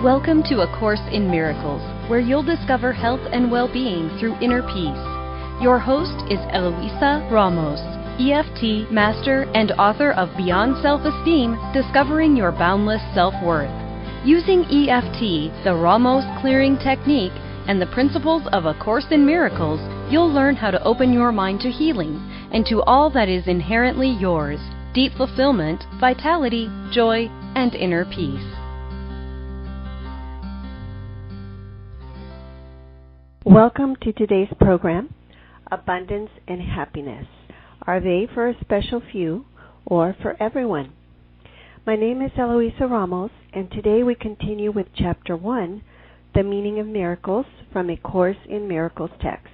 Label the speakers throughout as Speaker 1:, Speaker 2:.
Speaker 1: Welcome to A Course in Miracles, where you'll discover health and well-being through inner peace. Your host is Eloisa Ramos, EFT master and author of Beyond Self-Esteem, Discovering Your Boundless Self-Worth. Using EFT, the Ramos clearing technique, and the principles of A Course in Miracles, you'll learn how to open your mind to healing and to all that is inherently yours: deep fulfillment, vitality, joy, and inner peace.
Speaker 2: Welcome to today's program, Abundance and Happiness. Are they for a special few or for everyone? My name is Eloisa Ramos, and today we continue with Chapter 1, The Meaning of Miracles, from A Course in Miracles text.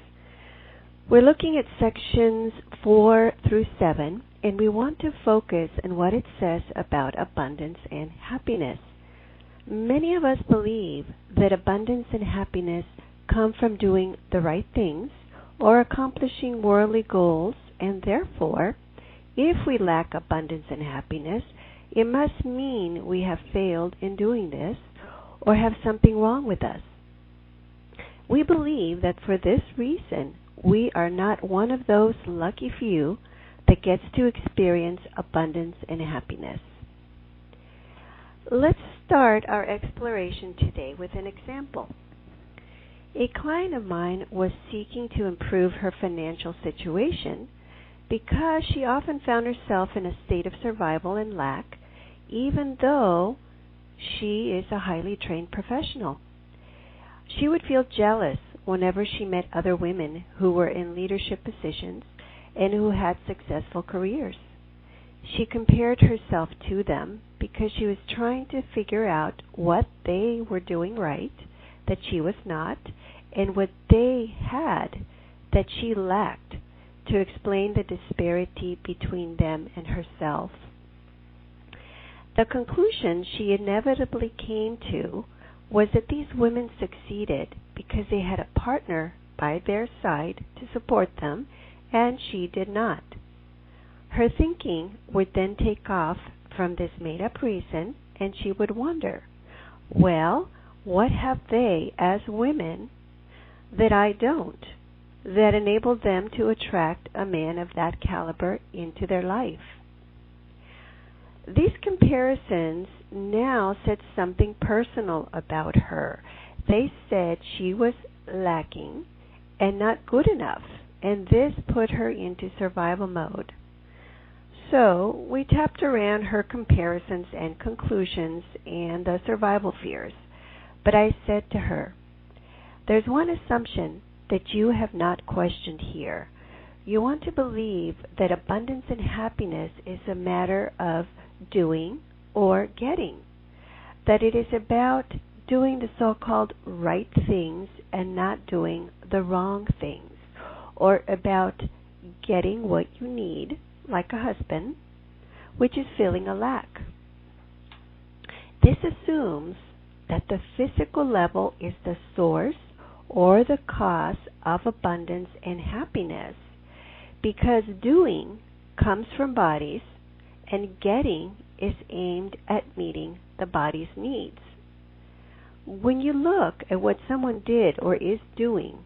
Speaker 2: We're looking at sections 4 through 7, and we want to focus on what it says about abundance and happiness. Many of us believe that abundance and happiness come from doing the right things or accomplishing worldly goals, and therefore, if we lack abundance and happiness, it must mean we have failed in doing this or have something wrong with us. We believe that for this reason, we are not one of those lucky few that gets to experience abundance and happiness. Let's start our exploration today with an example. A client of mine was seeking to improve her financial situation because she often found herself in a state of survival and lack, even though she is a highly trained professional. She would feel jealous whenever she met other women who were in leadership positions and who had successful careers. She compared herself to them because she was trying to figure out what they were doing right that she was not, and what they had that she lacked, to explain the disparity between them and herself. The conclusion she inevitably came to was that these women succeeded because they had a partner by their side to support them, and she did not. Her thinking would then take off from this made-up reason, and she would wonder, well, what have they as women that I don't, that enabled them to attract a man of that caliber into their life? These comparisons now said something personal about her. They said she was lacking and not good enough, and this put her into survival mode. So we tapped around her comparisons and conclusions and the survival fears. But I said to her, there's one assumption that you have not questioned here. You want to believe that abundance and happiness is a matter of doing or getting, that it is about doing the so-called right things and not doing the wrong things, or about getting what you need, like a husband, which is filling a lack. This assumes that the physical level is the source or the cause of abundance and happiness, because doing comes from bodies and getting is aimed at meeting the body's needs. When you look at what someone did or is doing,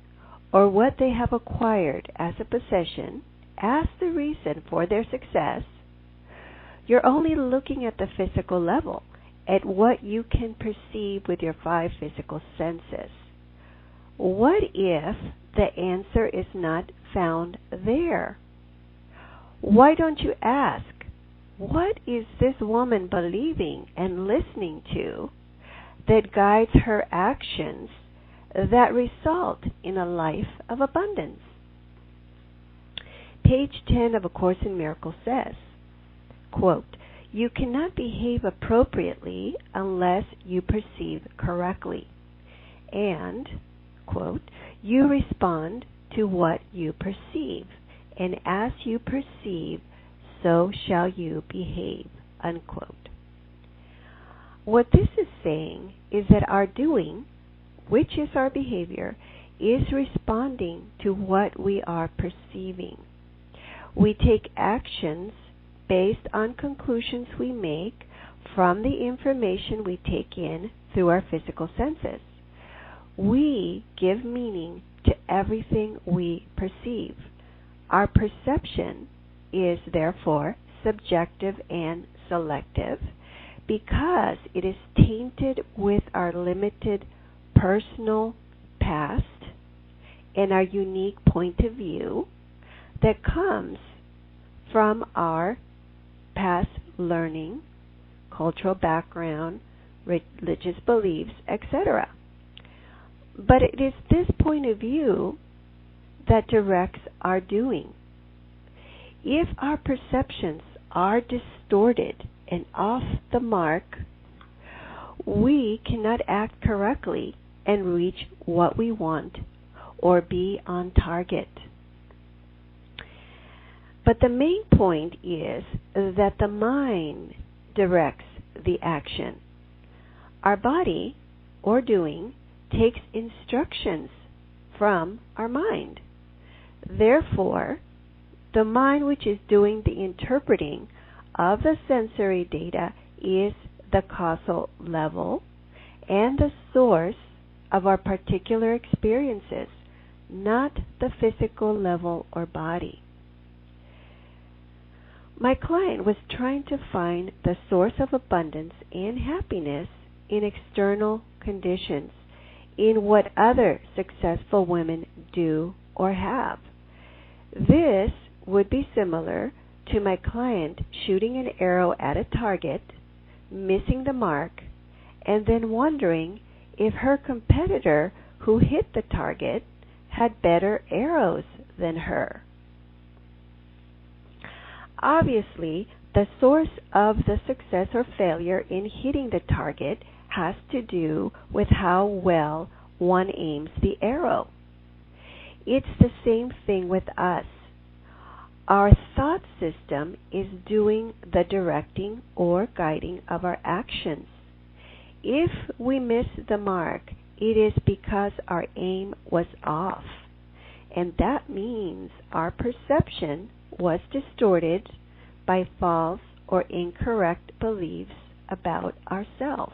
Speaker 2: or what they have acquired as a possession, as the reason for their success, you're only looking at the physical level, at what you can perceive with your 5 physical senses. What if the answer is not found there? Why don't you ask, what is this woman believing and listening to that guides her actions that result in a life of abundance? Page 10 of A Course in Miracles says, quote, you cannot behave appropriately unless you perceive correctly. And, quote, you respond to what you perceive, and as you perceive, so shall you behave, unquote. What this is saying is that our doing, which is our behavior, is responding to what we are perceiving. We take actions based on conclusions we make from the information we take in through our physical senses. We give meaning to everything we perceive. Our perception is therefore subjective and selective because it is tainted with our limited personal past and our unique point of view that comes from our past learning, cultural background, religious beliefs, etc. But it is this point of view that directs our doing. If our perceptions are distorted and off the mark, we cannot act correctly and reach what we want or be on target. But the main point is that the mind directs the action. Our body, or doing, takes instructions from our mind. Therefore, the mind which is doing the interpreting of the sensory data is the causal level and the source of our particular experiences, not the physical level or body. My client was trying to find the source of abundance and happiness in external conditions, in what other successful women do or have. This would be similar to my client shooting an arrow at a target, missing the mark, and then wondering if her competitor who hit the target had better arrows than her. Obviously, the source of the success or failure in hitting the target has to do with how well one aims the arrow. It's the same thing with us. Our thought system is doing the directing or guiding of our actions. If we miss the mark, it is because our aim was off, and that means our perception was distorted by false or incorrect beliefs about ourselves.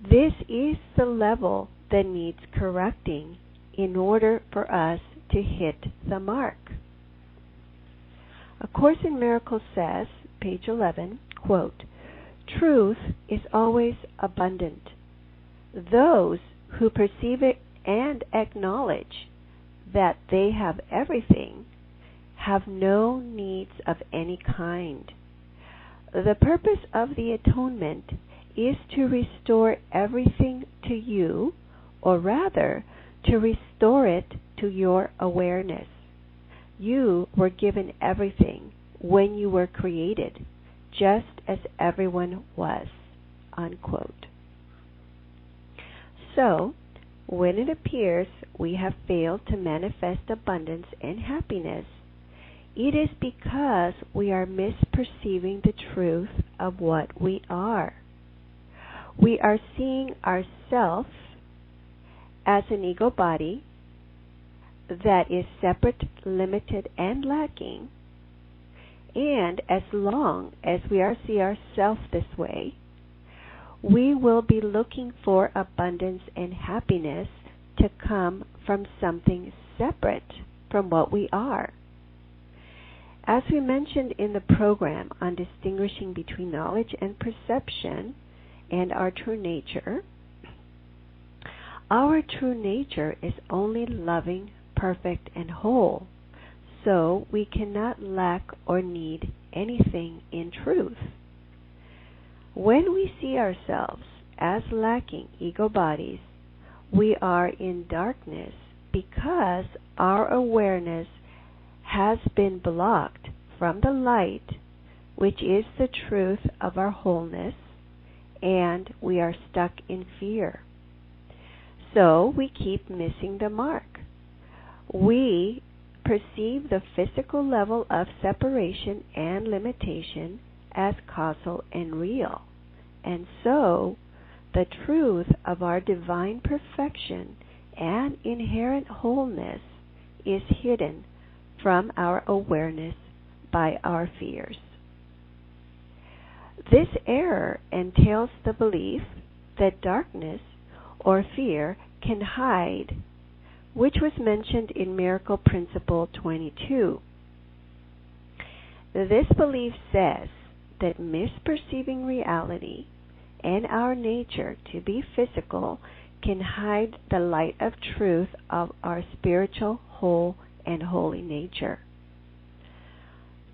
Speaker 2: This is the level that needs correcting in order for us to hit the mark. A Course in Miracles says, page 11, quote, "Truth is always abundant. Those who perceive it and acknowledge that they have everything have no needs of any kind. The purpose of the atonement is to restore everything to you, or rather, to restore it to your awareness. You were given everything when you were created, just as everyone was," unquote. So, when it appears we have failed to manifest abundance and happiness, it is because we are misperceiving the truth of what we are. We are seeing ourselves as an ego body that is separate, limited, and lacking, and as long as we see ourselves this way, we will be looking for abundance and happiness to come from something separate from what we are. As we mentioned in the program on distinguishing between knowledge and perception and our true nature, our true nature is only loving, perfect, and whole, so we cannot lack or need anything in truth. When we see ourselves as lacking ego bodies, we are in darkness because our awareness has been blocked from the light, which is the truth of our wholeness, and we are stuck in fear. So we keep missing the mark. We perceive the physical level of separation and limitation as causal and real, and so the truth of our divine perfection and inherent wholeness is hidden from our awareness by our fears. This error entails the belief that darkness or fear can hide, which was mentioned in Miracle Principle 22. This belief says that misperceiving reality and our nature to be physical can hide the light of truth of our spiritual, whole, and holy nature.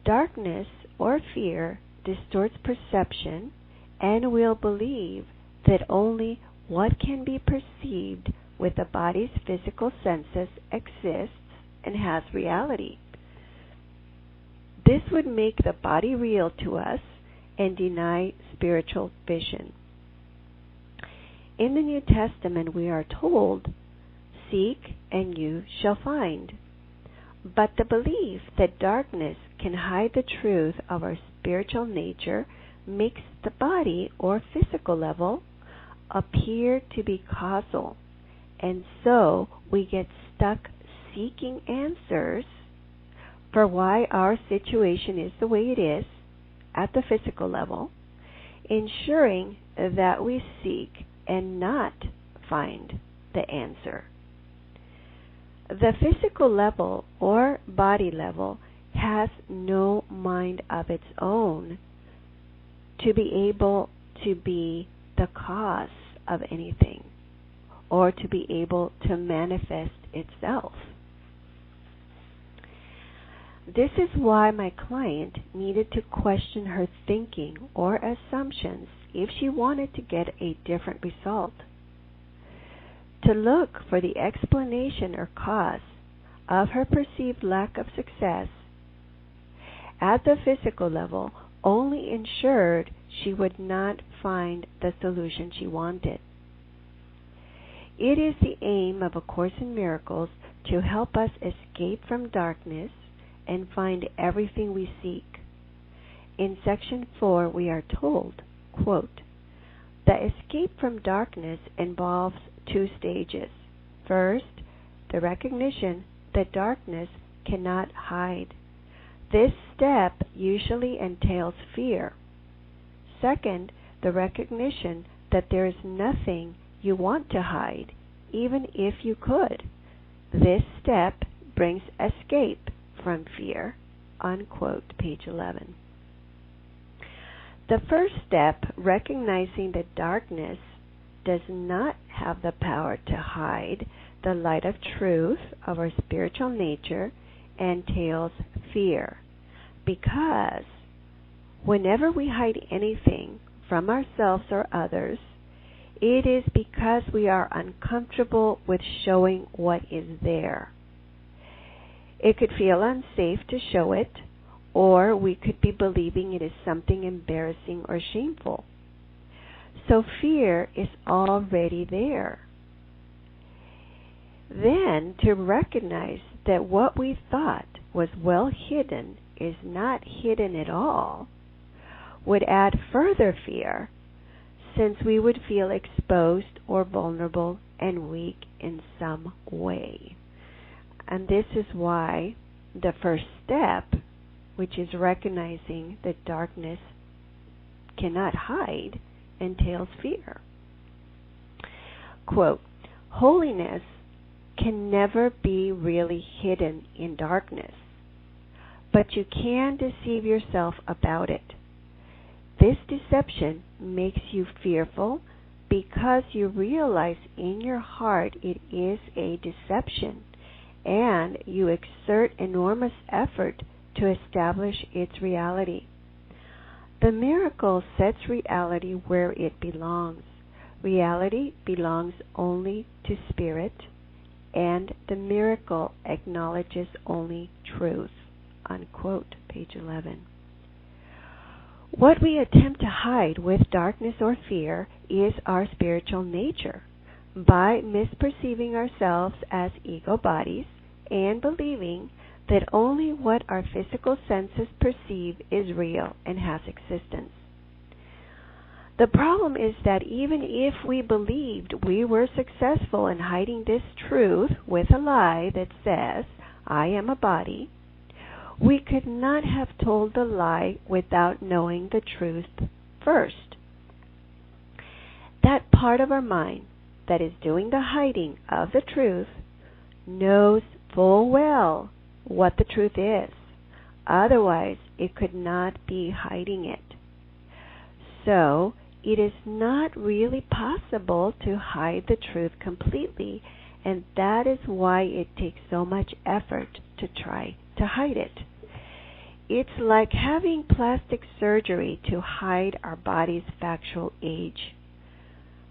Speaker 2: Darkness or fear distorts perception and will believe that only what can be perceived with the body's physical senses exists and has reality. This would make the body real to us and deny spiritual vision. In the New Testament we are told, "Seek and you shall find." But the belief that darkness can hide the truth of our spiritual nature makes the body or physical level appear to be causal, and so we get stuck seeking answers for why our situation is the way it is at the physical level, ensuring that we seek and not find the answer. The physical level or body level has no mind of its own to be able to be the cause of anything or to be able to manifest itself. This is why my client needed to question her thinking or assumptions if she wanted to get a different result. To look for the explanation or cause of her perceived lack of success at the physical level only ensured she would not find the solution she wanted. It is the aim of A Course in Miracles to help us escape from darkness and find everything we seek. In Section 4 we are told, quote, "The escape from darkness involves 2 stages. First, the recognition that darkness cannot hide. This step usually entails fear. Second, the recognition that there is nothing you want to hide, even if you could. This step brings escape from fear." Unquote, page 11. The first step, recognizing that darkness does not have the power to hide the light of truth of our spiritual nature, entails fear. Because whenever we hide anything from ourselves or others, it is because we are uncomfortable with showing what is there. It could feel unsafe to show it, or we could be believing it is something embarrassing or shameful. So fear is already there. Then to recognize that what we thought was well hidden is not hidden at all would add further fear, since we would feel exposed or vulnerable and weak in some way. And this is why the first step, which is recognizing that darkness cannot hide, entails fear. Quote, "Holiness can never be really hidden in darkness, but you can deceive yourself about it. This deception makes you fearful because you realize in your heart it is a deception, and you exert enormous effort to establish its reality. The miracle sets reality where it belongs. Reality belongs only to spirit, and the miracle acknowledges only truth." Unquote, page 11. What we attempt to hide with darkness or fear is our spiritual nature by misperceiving ourselves as ego bodies and believing that only what our physical senses perceive is real and has existence. The problem is that even if we believed we were successful in hiding this truth with a lie that says, "I am a body," we could not have told the lie without knowing the truth First, that part of our mind that is doing the hiding of the truth knows full well what the truth is. Otherwise, it could not be hiding it. So, it is not really possible to hide the truth completely, and that is why it takes so much effort to try to hide it. It's like having plastic surgery to hide our body's factual age.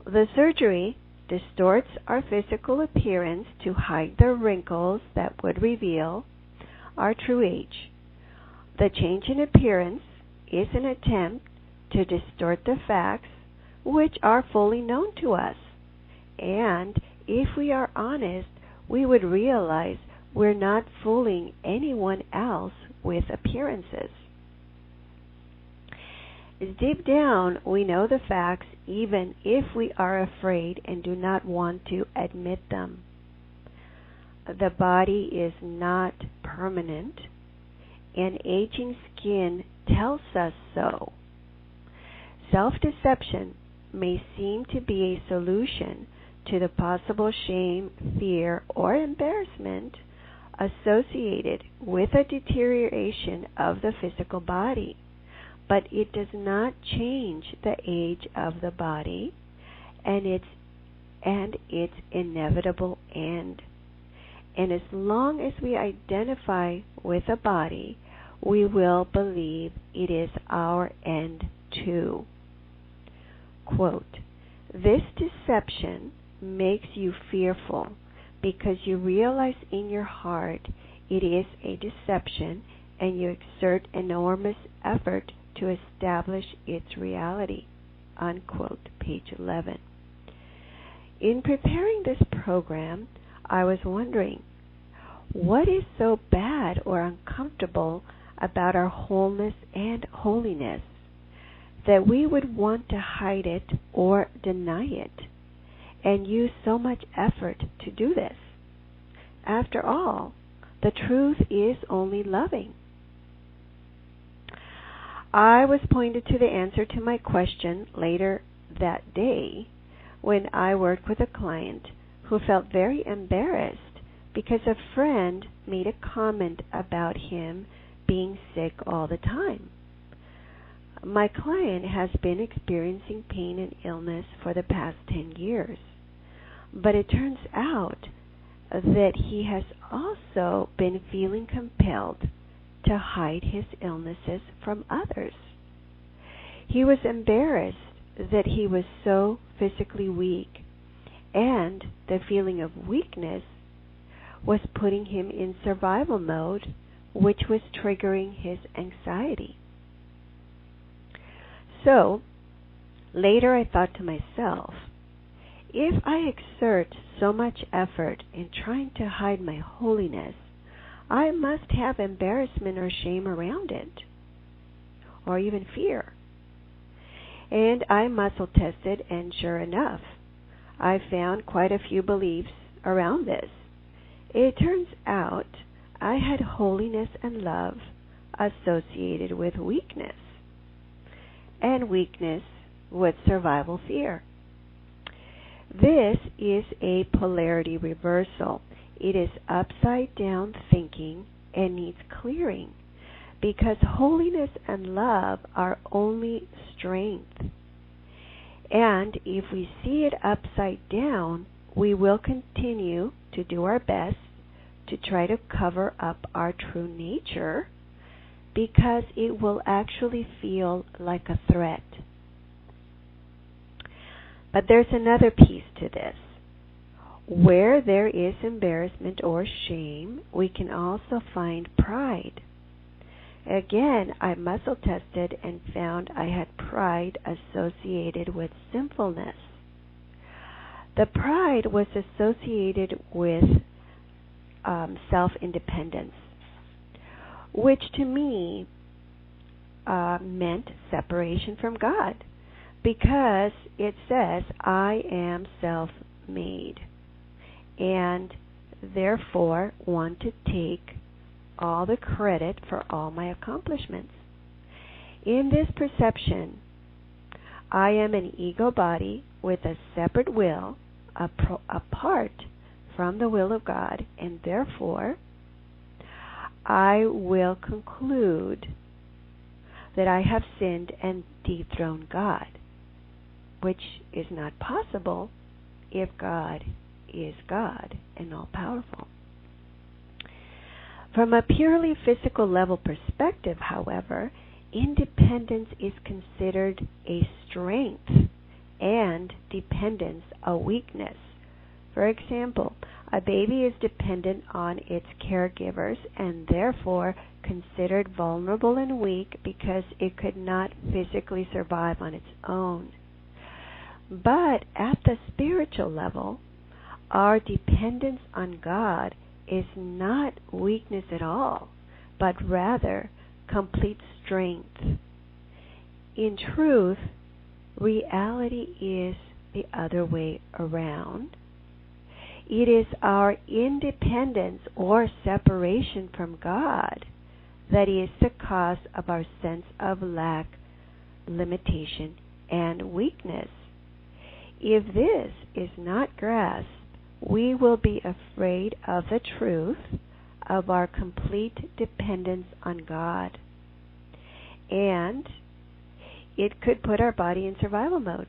Speaker 2: The surgery distorts our physical appearance to hide the wrinkles that would reveal our true age. The change in appearance is an attempt to distort the facts which are fully known to us. And if we are honest, we would realize we're not fooling anyone else with appearances. Deep down, we know the facts even if we are afraid and do not want to admit them. The body is not permanent, and aging skin tells us so. Self-deception may seem to be a solution to the possible shame, fear, or embarrassment associated with a deterioration of the physical body, but it does not change the age of the body and its inevitable end. And as long as we identify with a body, we will believe it is our end too. Quote, "This deception makes you fearful because you realize in your heart it is a deception and you exert enormous effort to establish its reality." Unquote, page 11. In preparing this program, I was wondering, what is so bad or uncomfortable about our wholeness and holiness that we would want to hide it or deny it and use so much effort to do this? After all, the truth is only loving. I was pointed to the answer to my question later that day when I worked with a client who felt very embarrassed because a friend made a comment about him being sick all the time. My client has been experiencing pain and illness for the past 10 years, but it turns out that he has also been feeling compelled to hide his illnesses from others. He was embarrassed that he was so physically weak, and the feeling of weakness was putting him in survival mode, which was triggering his anxiety. So, later I thought to myself, if I exert so much effort in trying to hide my holiness, I must have embarrassment or shame around it, or even fear. And I muscle tested, and sure enough, I found quite a few beliefs around this. It turns out I had holiness and love associated with weakness, and weakness with survival fear. This is a polarity reversal. It is upside down thinking and needs clearing, because holiness and love are only strength. And if we see it upside down, we will continue to do our best to try to cover up our true nature, because it will actually feel like a threat. But there's another piece to this. Where there is embarrassment or shame, we can also find pride. Again, I muscle tested and found I had pride associated with sinfulness. The pride was associated with self-independence, which to me meant separation from God, because it says, I am self-made, and therefore want to take all the credit for all my accomplishments. In this perception, I am an ego body with a separate will, apart from the will of God, and therefore I will conclude that I have sinned and dethroned God, which is not possible if God is God and all-powerful. From a purely physical level perspective, however, independence is considered a strength and dependence a weakness. For example, a baby is dependent on its caregivers and therefore considered vulnerable and weak because it could not physically survive on its own. But at the spiritual level, our dependence on God is not weakness at all, but rather complete strength. In truth, reality is the other way around. It is our independence or separation from God that is the cause of our sense of lack, limitation, and weakness. If this is not grasped, we will be afraid of the truth of our complete dependence on God. And it could put our body in survival mode.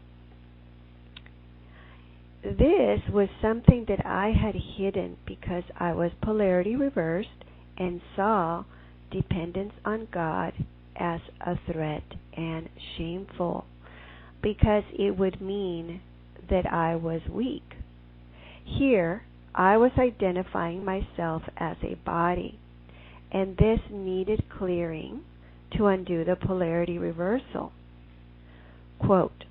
Speaker 2: This was something that I had hidden because I was polarity reversed and saw dependence on God as a threat and shameful, because it would mean that I was weak. Here, I was identifying myself as a body, and this needed clearing to undo the polarity reversal. Quote,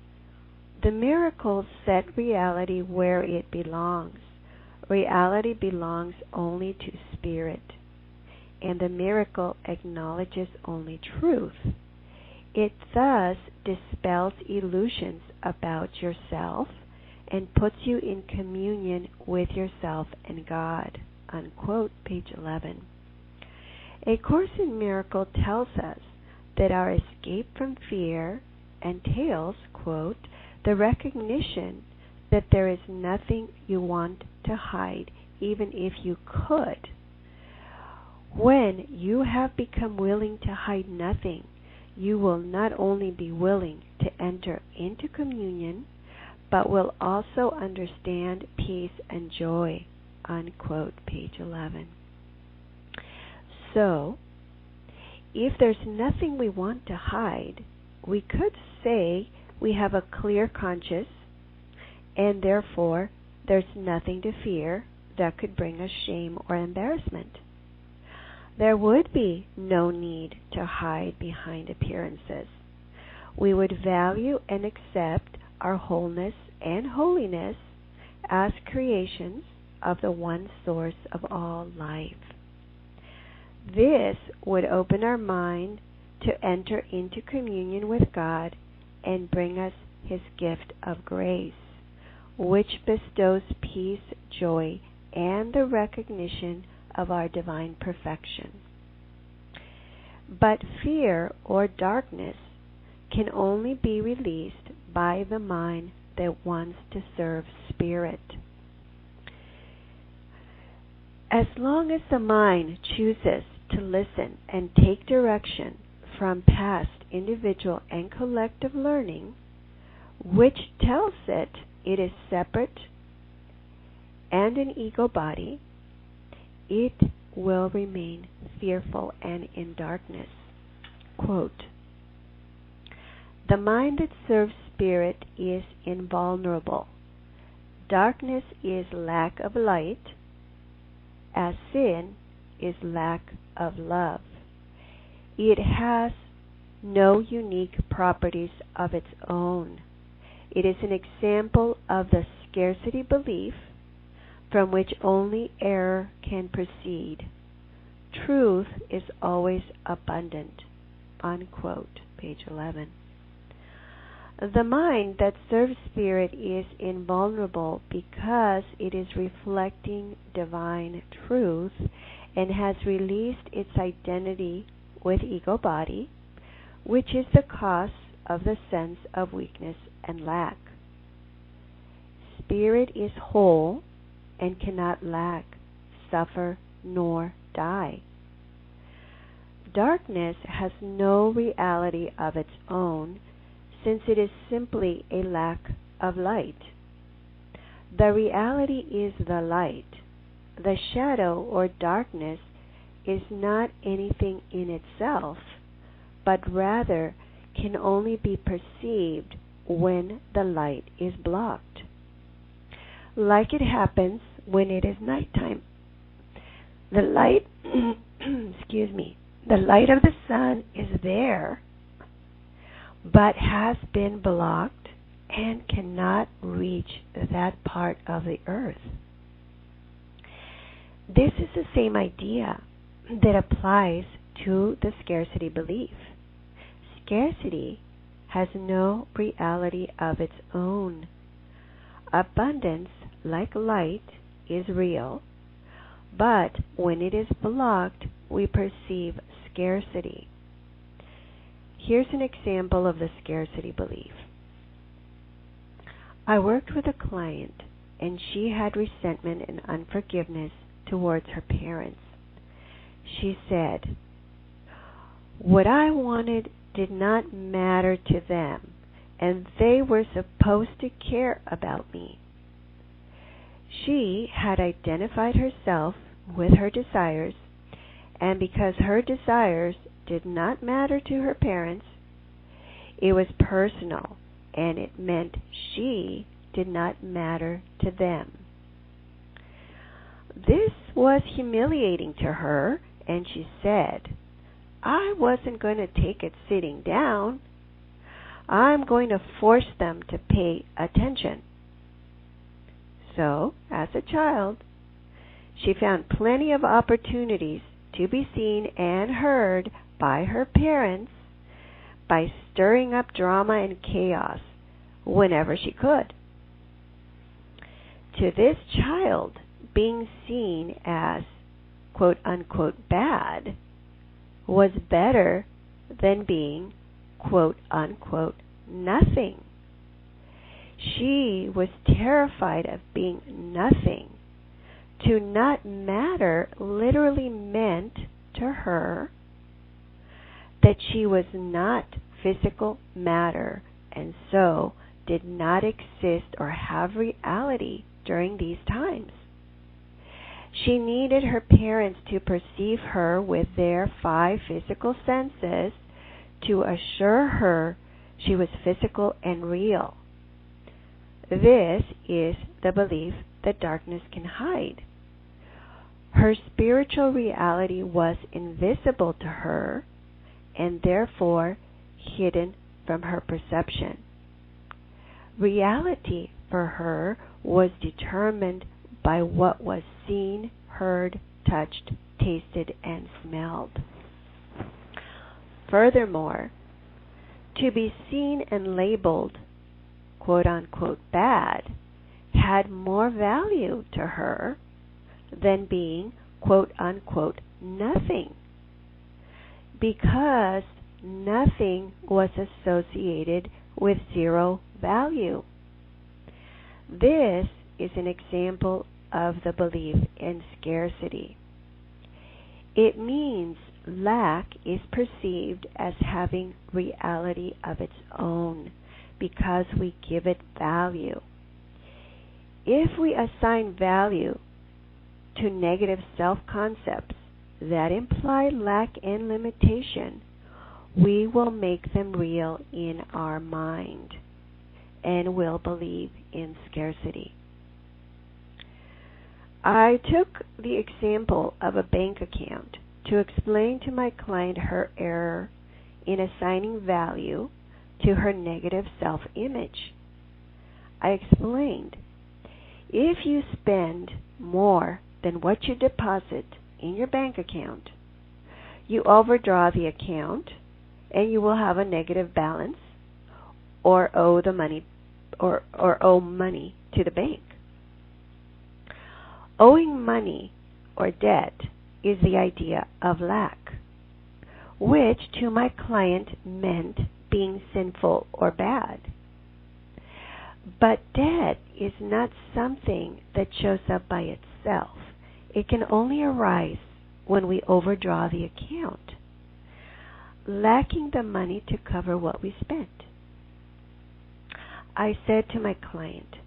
Speaker 2: "The miracles set reality where it belongs. Reality belongs only to spirit, and the miracle acknowledges only truth. It thus dispels illusions about yourself and puts you in communion with yourself and God." Unquote, page 11. A Course in Miracles tells us that our escape from fear entails, quote, "the recognition that there is nothing you want to hide, even if you could. When you have become willing to hide nothing, you will not only be willing to enter into communion, but will also understand peace and joy." Unquote, page 11. So, if there's nothing we want to hide, we could say we have a clear conscience, and therefore there's nothing to fear that could bring us shame or embarrassment. There would be no need to hide behind appearances. We would value and accept our wholeness and holiness as creations of the one source of all life. This would open our mind to enter into communion with God and bring us His gift of grace, which bestows peace, joy, and the recognition of our divine perfection. But fear or darkness can only be released by the mind that wants to serve spirit. As long as the mind chooses to listen and take direction from past individual and collective learning, which tells it is separate and an ego body, it will remain fearful and in darkness. Quote, "The mind that serves spirit is invulnerable. Darkness is lack of light, as sin is lack of love. It has no unique properties of its own. It is an example of the scarcity belief from which only error can proceed. Truth is always abundant." Unquote, page 11. The mind that serves spirit is invulnerable because it is reflecting divine truth and has released its identity with ego body, which is the cause of the sense of weakness and lack. Spirit is whole and cannot lack, suffer, nor die. Darkness has no reality of its own, since it is simply a lack of light. The reality is the light. The shadow or darkness is not anything in itself, but rather can only be perceived when the light is blocked. Like it happens when it is nighttime. The light, the light of the sun is there, but has been blocked and cannot reach that part of the earth. This is the same idea that applies to the scarcity belief. Scarcity has no reality of its own. Abundance, like light, is real, but when it is blocked, we perceive scarcity. Here's an example of the scarcity belief. I worked with a client, and she had resentment and unforgiveness towards her parents. She said, "What I wanted did not matter to them, and they were supposed to care about me." She had identified herself with her desires, and because her desires did not matter to her parents, it was personal, and it meant she did not matter to them. This was humiliating to her, and she said, "I wasn't going to take it sitting down. I'm going to force them to pay attention." So, as a child, she found plenty of opportunities to be seen and heard by her parents by stirring up drama and chaos whenever she could. To this child, being seen as quote-unquote bad was better than being quote-unquote nothing. She was terrified of being nothing. To not matter literally meant to her that she was not physical matter and so did not exist or have reality during these times. She needed her parents to perceive her with their 5 physical senses to assure her she was physical and real. This is the belief that darkness can hide. Her spiritual reality was invisible to her and therefore hidden from her perception. Reality for her was determined by what was seen, heard, touched, tasted, and smelled. Furthermore, to be seen and labeled quote-unquote bad had more value to her than being quote-unquote nothing, because nothing was associated with zero value. This is an example of the belief in scarcity. It means lack is perceived as having reality of its own because we give it value. If we assign value to negative self-concepts that imply lack and limitation, we will make them real in our mind and will believe in scarcity. I took the example of a bank account to explain to my client her error in assigning value to her negative self-image. I explained, if you spend more than what you deposit in your bank account, you overdraw the account and you will have a negative balance or owe the money or owe money to the bank. Owing money or debt is the idea of lack, which to my client meant being sinful or bad. But debt is not something that shows up by itself. It can only arise when we overdraw the account, lacking the money to cover what we spent. I said to my client,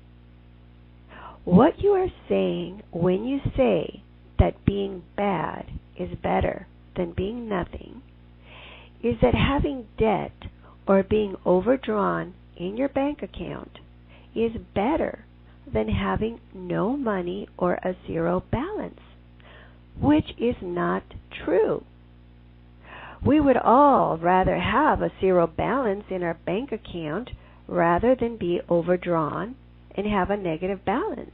Speaker 2: what you are saying when you say that being bad is better than being nothing is that having debt or being overdrawn in your bank account is better than having no money or a zero balance, which is not true. We would all rather have a zero balance in our bank account rather than be overdrawn and have a negative balance,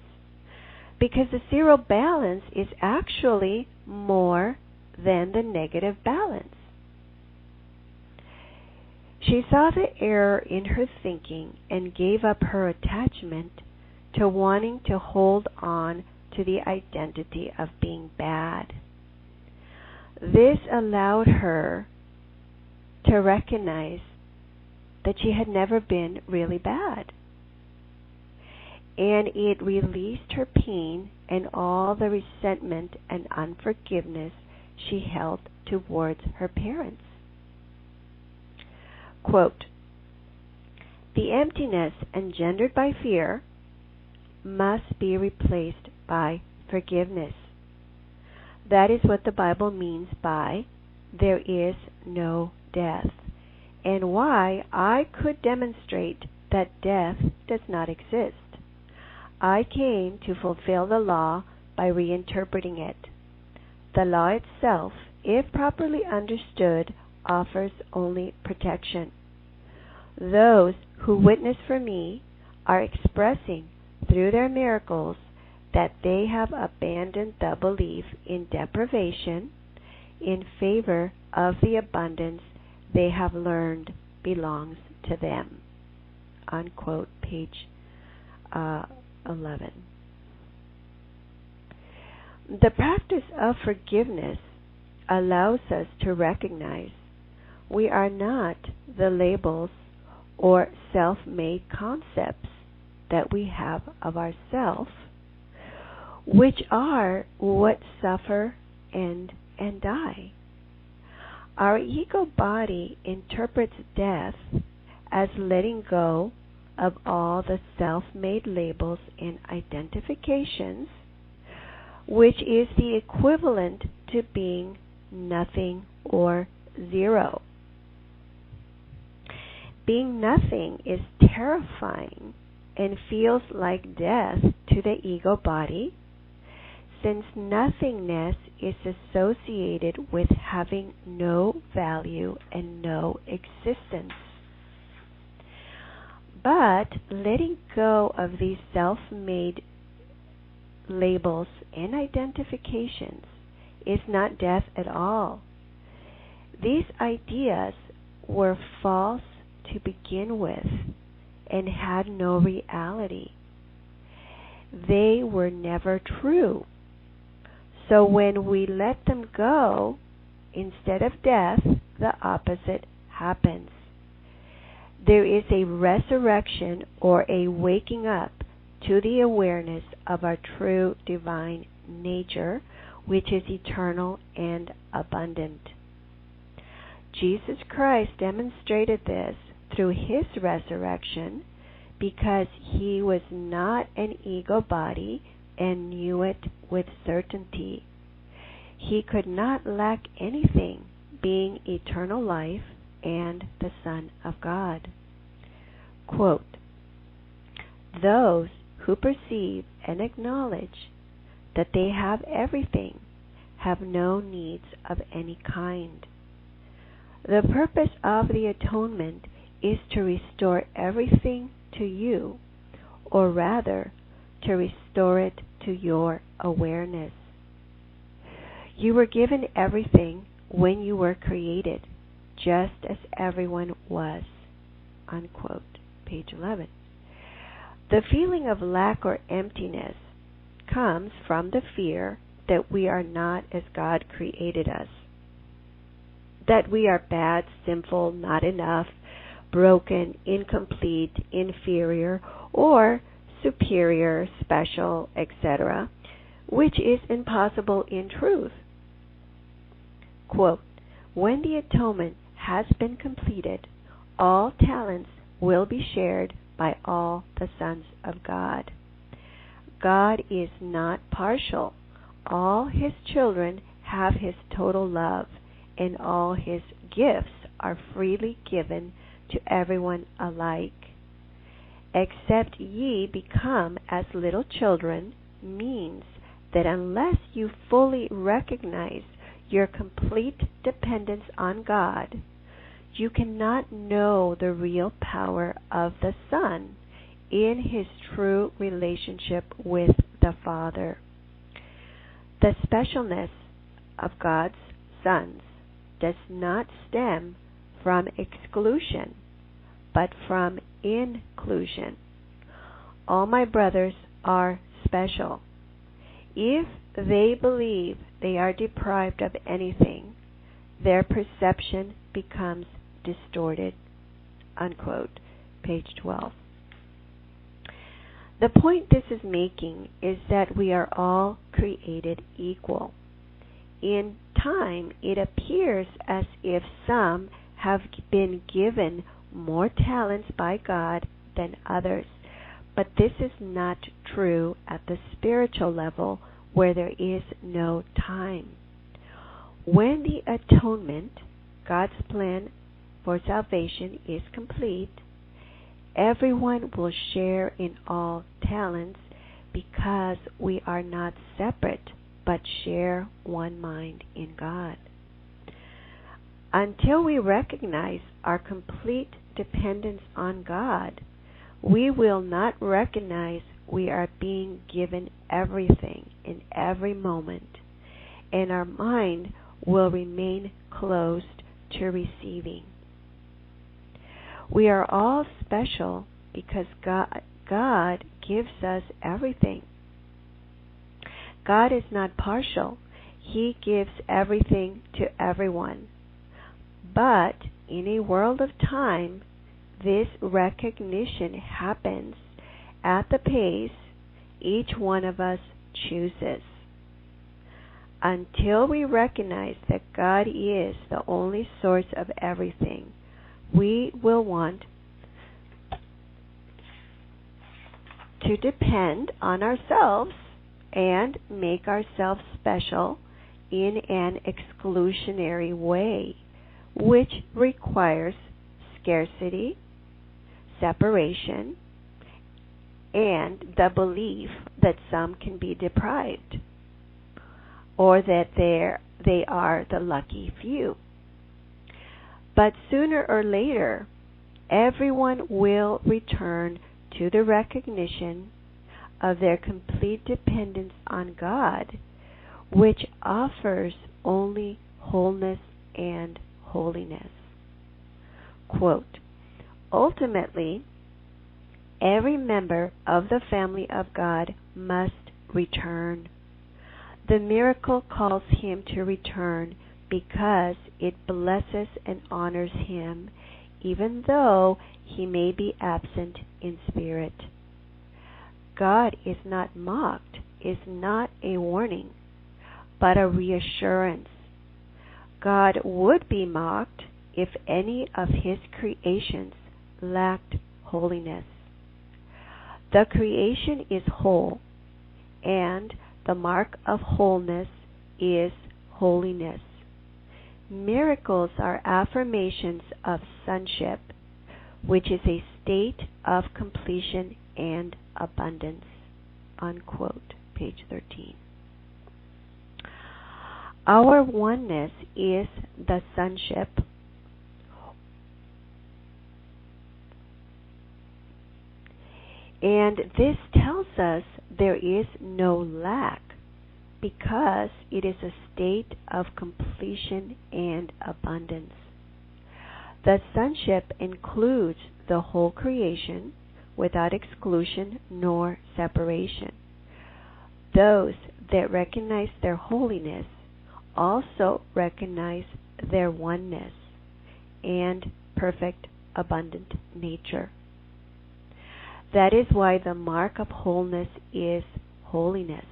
Speaker 2: because the zero balance is actually more than the negative balance. She saw the error in her thinking and gave up her attachment to wanting to hold on to the identity of being bad. This allowed her to recognize that she had never been really bad, and it released her pain and all the resentment and unforgiveness she held towards her parents. Quote, the emptiness engendered by fear must be replaced by forgiveness. That is what the Bible means by there is no death, and why I could demonstrate that death does not exist. I came to fulfill the law by reinterpreting it. The law itself, if properly understood, offers only protection. Those who witness for me are expressing through their miracles that they have abandoned the belief in deprivation in favor of the abundance they have learned belongs to them. Unquote, page 11. The practice of forgiveness allows us to recognize we are not the labels or self-made concepts that we have of ourselves, which are what suffer and die. Our ego body interprets death as letting go of all the self-made labels and identifications, which is the equivalent to being nothing or zero. Being nothing is terrifying and feels like death to the ego body, since nothingness is associated with having no value and no existence. But letting go of these self-made labels and identifications is not death at all. These ideas were false to begin with and had no reality. They were never true. So when we let them go, instead of death, the opposite happens. There is a resurrection or a waking up to the awareness of our true divine nature, which is eternal and abundant. Jesus Christ demonstrated this through his resurrection because he was not an ego body and knew it with certainty. He could not lack anything, being eternal life and the Son of God. Quote, those who perceive and acknowledge that they have everything have no needs of any kind. The purpose of the atonement is to restore everything to you, or rather, to restore it to your awareness. You were given everything when you were created, just as everyone was. Unquote. Page 11. The feeling of lack or emptiness comes from the fear that we are not as God created us, that we are bad, sinful, not enough, broken, incomplete, inferior, or superior, special, etc., which is impossible in truth. Quote, when the atonement has been completed, all talents will be shared by all the sons of God. God is not partial. All his children have his total love, and all his gifts are freely given to everyone alike. Except ye become as little children means that unless you fully recognize your complete dependence on God, you cannot know the real power of the Son in his true relationship with the Father. The specialness of God's sons does not stem from exclusion, but from inclusion. All my brothers are special. If they believe they are deprived of anything, their perception becomes distorted. Unquote. Page 12. The point this is making is that we are all created equal. In time, it appears as if some have been given more talents by God than others, but this is not true at the spiritual level where there is no time. When the atonement, God's plan for salvation, is complete, everyone will share in all talents because we are not separate but share one mind in God. Until we recognize our complete dependence on God, we will not recognize we are being given everything in every moment, and our mind will remain closed to receiving. We are all special because God gives us everything. God is not partial. He gives everything to everyone. But in a world of time, this recognition happens at the pace each one of us chooses. Until we recognize that God is the only source of everything, we will want to depend on ourselves and make ourselves special in an exclusionary way, which requires scarcity, separation, and the belief that some can be deprived, or that they are the lucky few. But sooner or later, everyone will return to the recognition of their complete dependence on God, which offers only wholeness and holiness. Quote, ultimately, every member of the family of God must return. The miracle calls him to return because it blesses and honors him, even though he may be absent in spirit. God is not mocked, is not a warning, but a reassurance. God would be mocked if any of his creations lacked holiness. The creation is whole, and the mark of wholeness is holiness. Miracles are affirmations of sonship, which is a state of completion and abundance. Unquote. Page 13. Our oneness is the sonship. And this tells us there is no lack, because it is a state of completion and abundance. The sonship includes the whole creation without exclusion nor separation. Those that recognize their holiness also recognize their oneness and perfect abundant nature. That is why the mark of wholeness is holiness.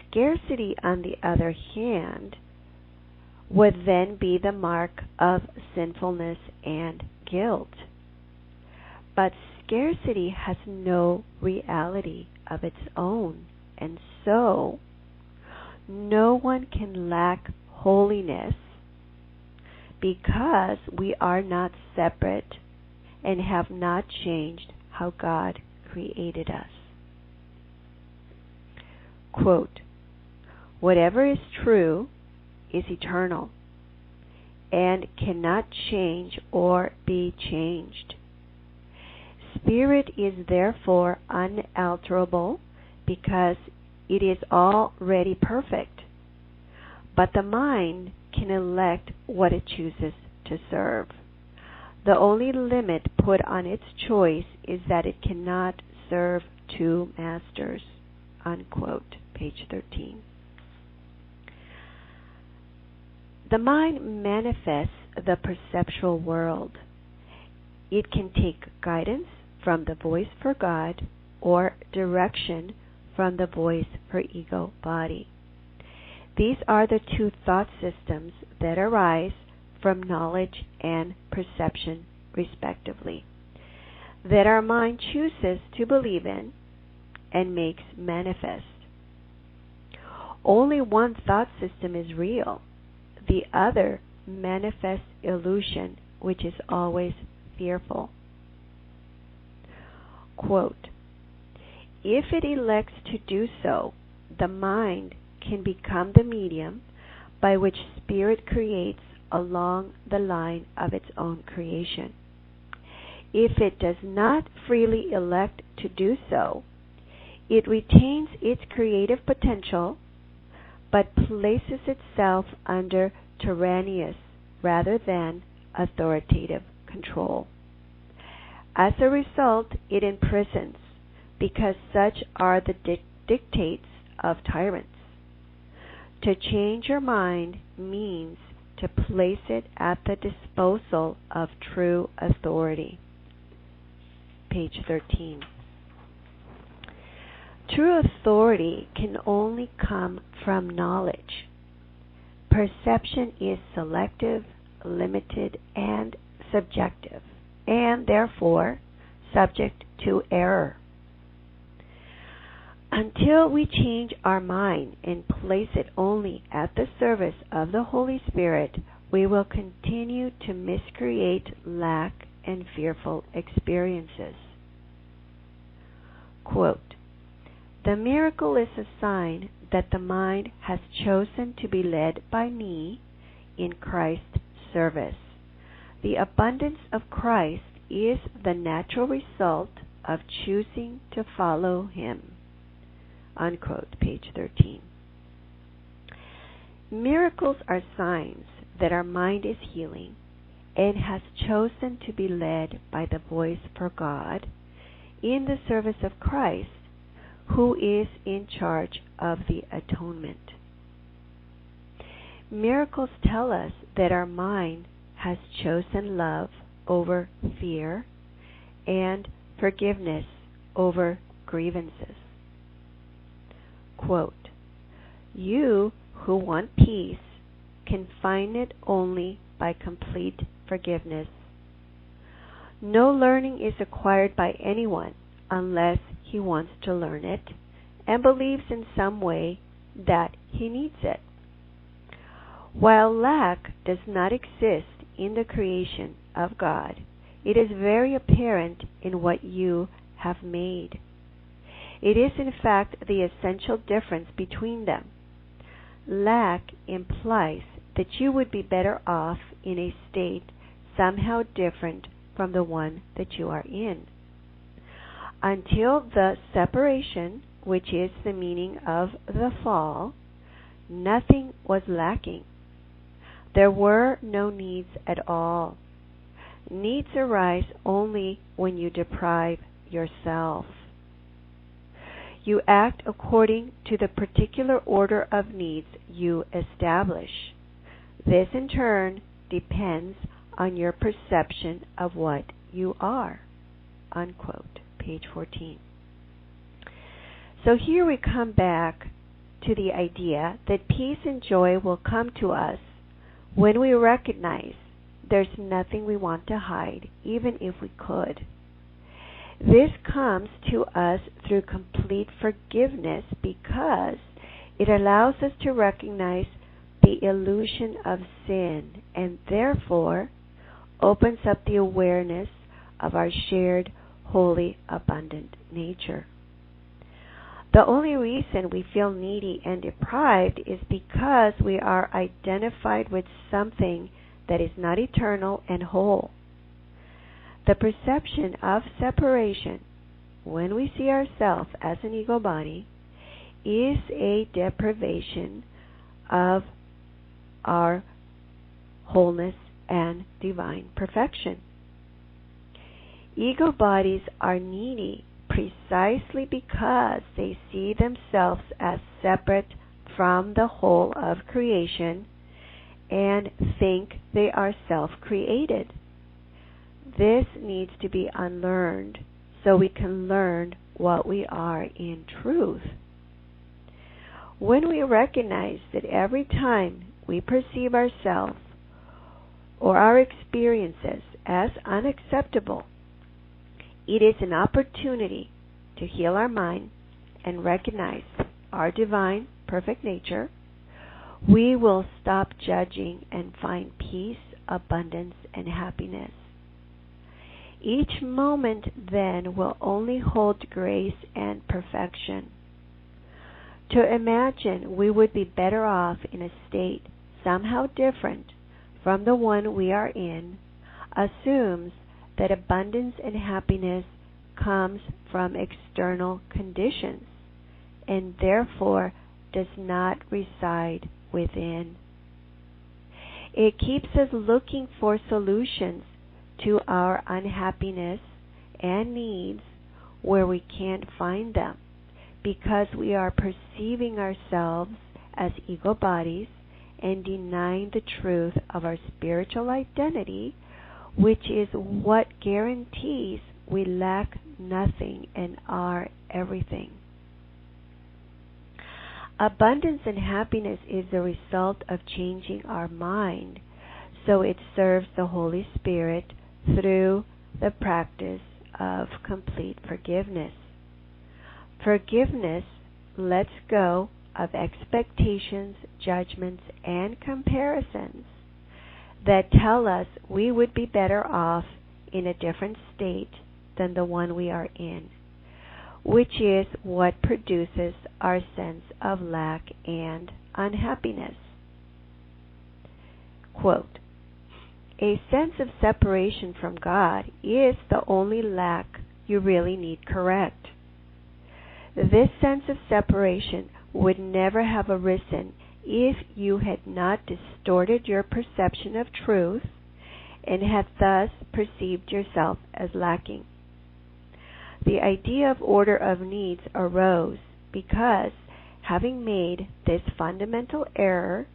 Speaker 2: Scarcity, on the other hand, would then be the mark of sinfulness and guilt. But scarcity has no reality of its own, and so no one can lack holiness because we are not separate and have not changed how God created us. Quote, "Whatever is true is eternal and cannot change or be changed. Spirit is therefore unalterable because it is already perfect, but the mind can elect what it chooses to serve. The only limit put on its choice is that it cannot serve two masters." Unquote. Page 13. The mind manifests the perceptual world. It can take guidance from the voice for God or direction from the voice for ego body. These are the two thought systems that arise from knowledge and perception, respectively, that our mind chooses to believe in and makes manifest. Only one thought system is real. The other manifests illusion, which is always fearful. Quote, "If it elects to do so, the mind can become the medium by which spirit creates along the line of its own creation. If it does not freely elect to do so, it retains its creative potential but places itself under tyrannous rather than authoritative control. As a result, it imprisons, because such are the dictates of tyrants. To change your mind means to place it at the disposal of true authority." Page 13. True authority can only come from knowledge. Perception is selective, limited, and subjective, and therefore subject to error. Until we change our mind and place it only at the service of the Holy Spirit, we will continue to miscreate lack and fearful experiences. Quote, "The miracle is a sign that the mind has chosen to be led by me in Christ's service. The abundance of Christ is the natural result of choosing to follow Him." Unquote. Page 13. Miracles are signs that our mind is healing and has chosen to be led by the voice for God in the service of Christ, who is in charge of the atonement. Miracles tell us that our mind has chosen love over fear and forgiveness over grievances. Quote, "You who want peace can find it only by complete forgiveness. No learning is acquired by anyone unless he wants to learn it and believes in some way that he needs it. While lack does not exist in the creation of God, it is very apparent in what you have made. It is in fact the essential difference between them. Lack implies that you would be better off in a state somehow different from the one that you are in. Until the separation, which is the meaning of the fall, nothing was lacking. There were no needs at all. Needs arise only when you deprive yourself. You act according to the particular order of needs you establish. This in turn depends on your perception of what you are. Unquote. Page 14. So here we come back to the idea that peace and joy will come to us when we recognize there's nothing we want to hide, even if we could. This comes to us through complete forgiveness because it allows us to recognize the illusion of sin and therefore opens up the awareness of our shared, holy, abundant nature. The only reason we feel needy and deprived is because we are identified with something that is not eternal and whole. The perception of separation, when we see ourselves as an ego body, is a deprivation of our wholeness and divine perfection. Ego bodies are needy precisely because they see themselves as separate from the whole of creation and think they are self-created. This needs to be unlearned so we can learn what we are in truth. When we recognize that every time we perceive ourselves or our experiences as unacceptable, it is an opportunity to heal our mind and recognize our divine, perfect nature. We will stop judging and find peace, abundance, and happiness. Each moment then will only hold grace and perfection. To imagine we would be better off in a state somehow different from the one we are in assumes that abundance and happiness comes from external conditions and therefore does not reside within. It keeps us looking for solutions to our unhappiness and needs where we can't find them because we are perceiving ourselves as ego bodies and denying the truth of our spiritual identity, which is what guarantees we lack nothing and are everything. Abundance and happiness is the result of changing our mind, so it serves the Holy Spirit through the practice of complete forgiveness. Forgiveness lets go of expectations, judgments, and comparisons that tell us we would be better off in a different state than the one we are in, which is what produces our sense of lack and unhappiness. Quote, "A sense of separation from God is the only lack you really need correct. This sense of separation would never have arisen if you had not distorted your perception of truth and had thus perceived yourself as lacking. The idea of order of needs arose because, having made this fundamental error,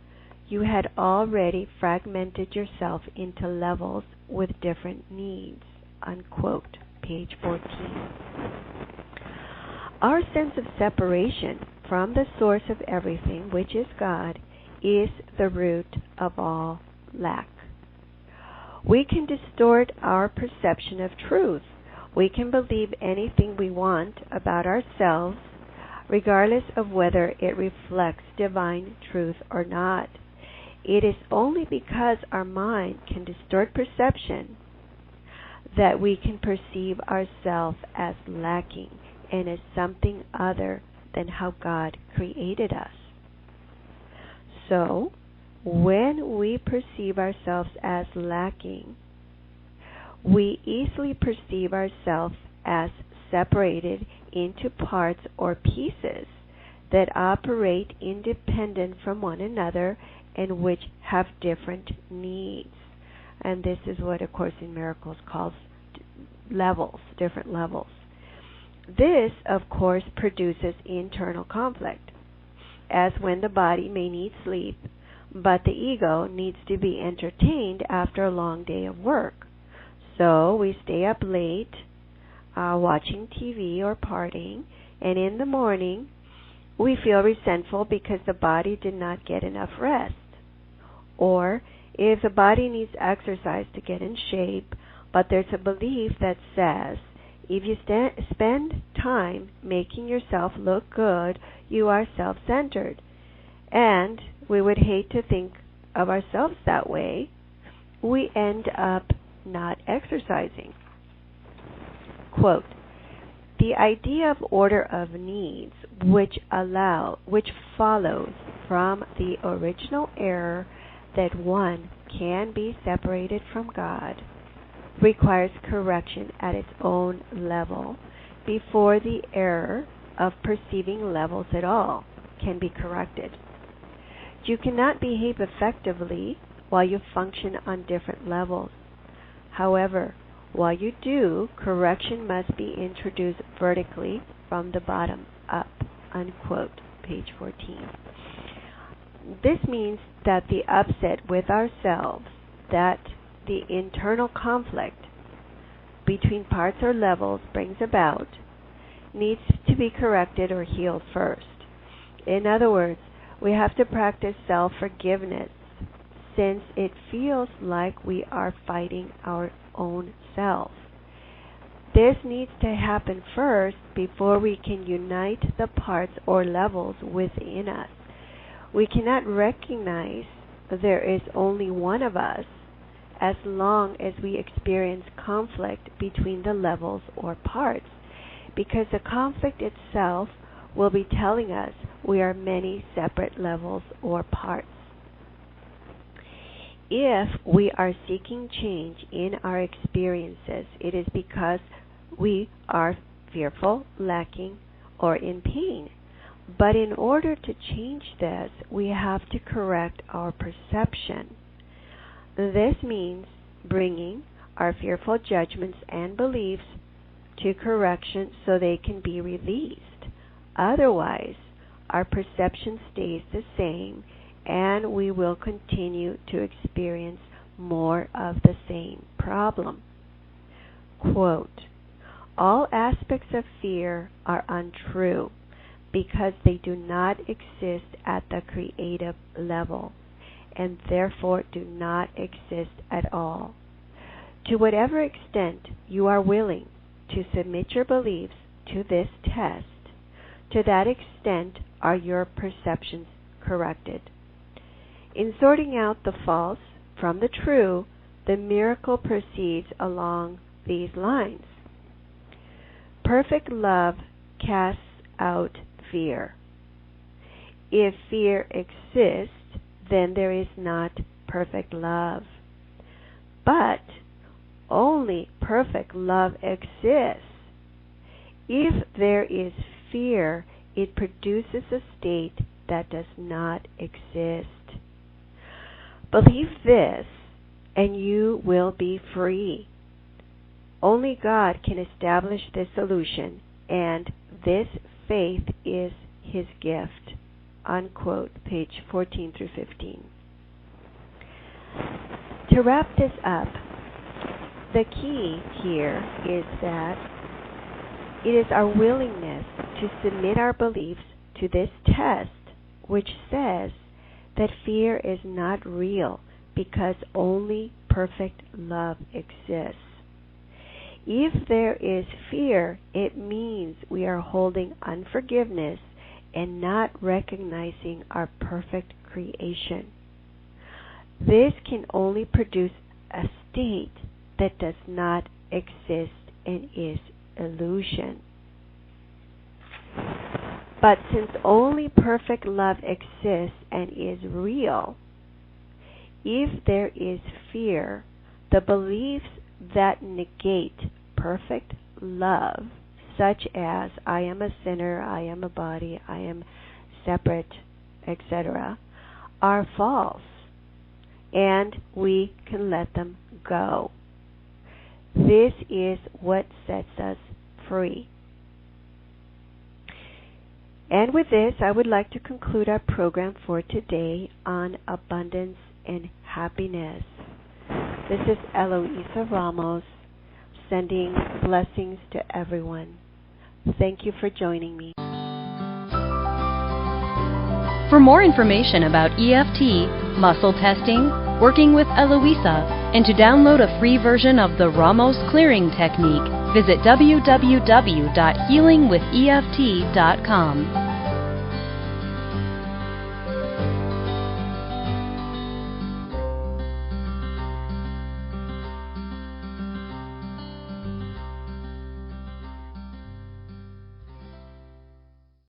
Speaker 2: you had already fragmented yourself into levels with different needs." Unquote. Page 14. Our sense of separation from the source of everything, which is God, is the root of all lack. We can distort our perception of truth. We can believe anything we want about ourselves, regardless of whether it reflects divine truth or not. It is only because our mind can distort perception that we can perceive ourselves as lacking and as something other than how God created us. So, when we perceive ourselves as lacking, we easily perceive ourselves as separated into parts or pieces that operate independent from one another and which have different needs. And this is what A Course in Miracles calls levels, different levels. This, of course, produces internal conflict, as when the body may need sleep, but the ego needs to be entertained after a long day of work. So we stay up late watching TV or partying, and in the morning we feel resentful because the body did not get enough rest. Or if the body needs exercise to get in shape, but there's a belief that says if you spend time making yourself look good, you are self-centered. And we would hate to think of ourselves that way. We end up not exercising. Quote, the idea of order of needs, which follows from the original error that one can be separated from God, requires correction at its own level before the error of perceiving levels at all can be corrected. You cannot behave effectively while you function on different levels. However, while you do, correction must be introduced vertically from the bottom up. Unquote, page 14. This means that the upset with ourselves, that the internal conflict between parts or levels brings about, needs to be corrected or healed first. In other words, we have to practice self-forgiveness, since it feels like we are fighting our own self. This needs to happen first before we can unite the parts or levels within us. We cannot recognize there is only one of us as long as we experience conflict between the levels or parts, because the conflict itself will be telling us we are many separate levels or parts. If we are seeking change in our experiences, it is because we are fearful, lacking, or in pain. But in order to change this, we have to correct our perception. This means bringing our fearful judgments and beliefs to correction so they can be released. Otherwise, our perception stays the same, and we will continue to experience more of the same problem. Quote, all aspects of fear are untrue because they do not exist at the creative level and therefore do not exist at all. To whatever extent you are willing to submit your beliefs to this test, to that extent are your perceptions corrected. In sorting out the false from the true, the miracle proceeds along these lines. Perfect love casts out fear. If fear exists, then there is not perfect love. But only perfect love exists. If there is fear, it produces a state that does not exist. Believe this, and you will be free. Only God can establish this solution, and this faith is His gift. Unquote, page 14 through 15. To wrap this up, the key here is that it is our willingness to submit our beliefs to this test, which says that fear is not real because only perfect love exists. If there is fear, it means we are holding unforgiveness and not recognizing our perfect creation. This can only produce a state that does not exist and is illusion. But since only perfect love exists and is real, if there is fear, the beliefs that negate perfect love, such as I am a sinner, I am a body, I am separate, etc., are false, and we can let them go. This is what sets us free. And with this, I would like to conclude our program for today on abundance and happiness. This is Eloisa Ramos, sending blessings to everyone. Thank you for joining me.
Speaker 1: For more information about EFT, muscle testing, working with Eloisa, and to download a free version of the Ramos Clearing Technique, visit www.healingwitheft.com.